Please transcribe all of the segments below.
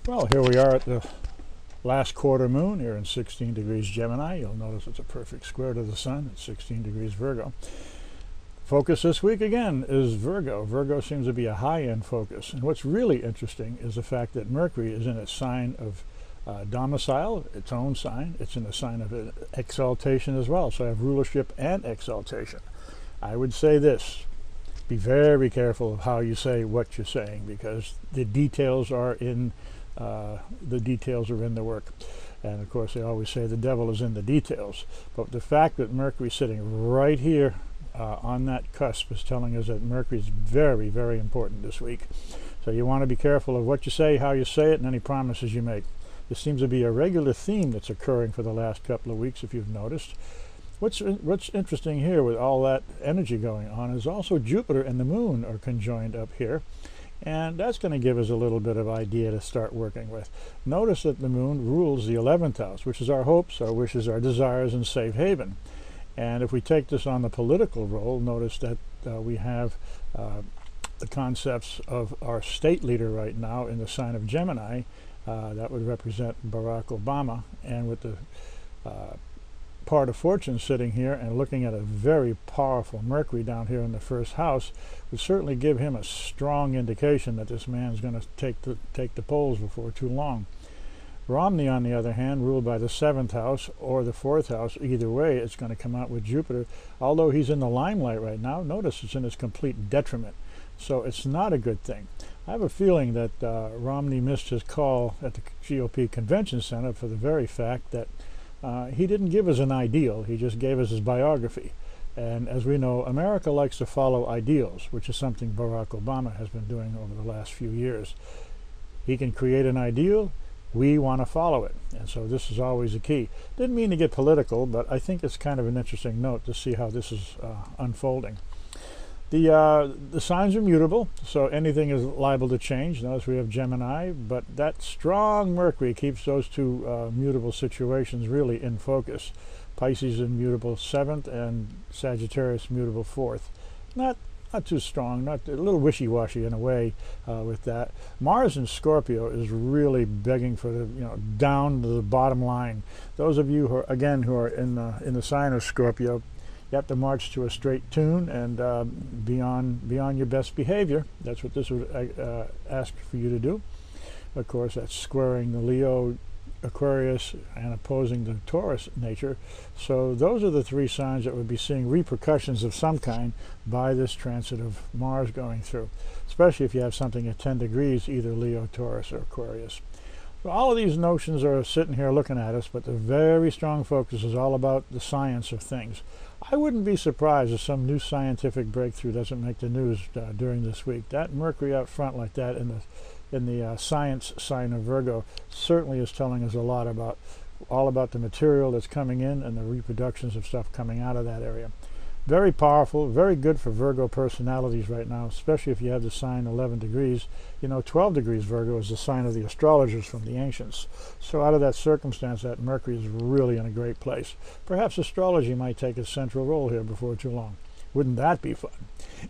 Well, here we are at the last quarter moon here in 16 degrees Gemini. You'll notice it's a perfect square to the sun at 16 degrees Virgo. Focus this week again is Virgo. Virgo seems to be a high-end focus. And what's really interesting is the fact that Mercury is in a sign of domicile, its own sign. It's in a sign of exaltation as well. So I have rulership and exaltation. I would say this: be very careful of how you say what you're saying, because the details are in the work. And of course they always say the devil is in the details. But the fact that Mercury's sitting right here on that cusp is telling us that Mercury is very, very important this week. So you want to be careful of what you say, how you say it, and any promises you make. This seems to be a regular theme that's occurring for the last couple of weeks, if you've noticed. What's interesting here with all that energy going on is also Jupiter and the moon are conjoined up here. And that's going to give us a little bit of idea to start working with. Notice that the moon rules the 11th house, which is our hopes, our wishes, our desires, and safe haven. And if we take this on the political role, notice that we have the concepts of our state leader right now in the sign of Gemini. That would represent Barack Obama, and with the part of fortune sitting here and looking at a very powerful Mercury down here in the first house would certainly give him a strong indication that this man's going to take the polls before too long. Romney, on the other hand, ruled by the 7th house or the 4th house. Either way, it's going to come out with Jupiter. Although he's in the limelight right now, notice it's in his complete detriment. So it's not a good thing. I have a feeling that Romney missed his call at the GOP Convention Center for the very fact that he didn't give us an ideal, he just gave us his biography. And as we know, America likes to follow ideals, which is something Barack Obama has been doing over the last few years. He can create an ideal, we want to follow it. And so this is always a key. Didn't mean to get political, but I think it's kind of an interesting note to see how this is unfolding. The signs are mutable, so anything is liable to change. Notice we have Gemini, but that strong Mercury keeps those two mutable situations really in focus. Pisces in mutable 7th and Sagittarius mutable 4th. Not too strong, not a little wishy-washy in a way with that. Mars in Scorpio is really begging for the down to the bottom line. Those of you who are in the sign of Scorpio, you have to march to a straight tune and beyond your best behavior. That's what this would ask for you to do. Of course, that's squaring the Leo, Aquarius, and opposing the Taurus nature. So those are the three signs that would be seeing repercussions of some kind by this transit of Mars going through, especially if you have something at 10 degrees, either Leo, Taurus, or Aquarius. So all of these notions are sitting here looking at us, but the very strong focus is all about the science of things. I wouldn't be surprised if some new scientific breakthrough doesn't make the news during this week. That Mercury out front like that in the science sign of Virgo certainly is telling us a lot about all about the material that's coming in and the reproductions of stuff coming out of that area. Very powerful, very good for Virgo personalities right now, especially if you have the sign 11 degrees. 12 degrees Virgo is the sign of the astrologers from the ancients. So out of that circumstance, that Mercury is really in a great place. Perhaps astrology might take a central role here before too long. Wouldn't that be fun?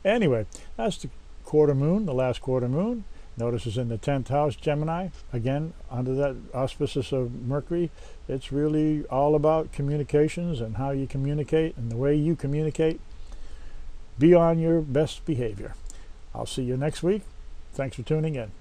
Anyway, that's the quarter moon, the last quarter moon. Notice it's in the 10th house, Gemini. Again, under that auspices of Mercury, it's really all about communications and how you communicate and the way you communicate. Be on your best behavior. I'll see you next week. Thanks for tuning in.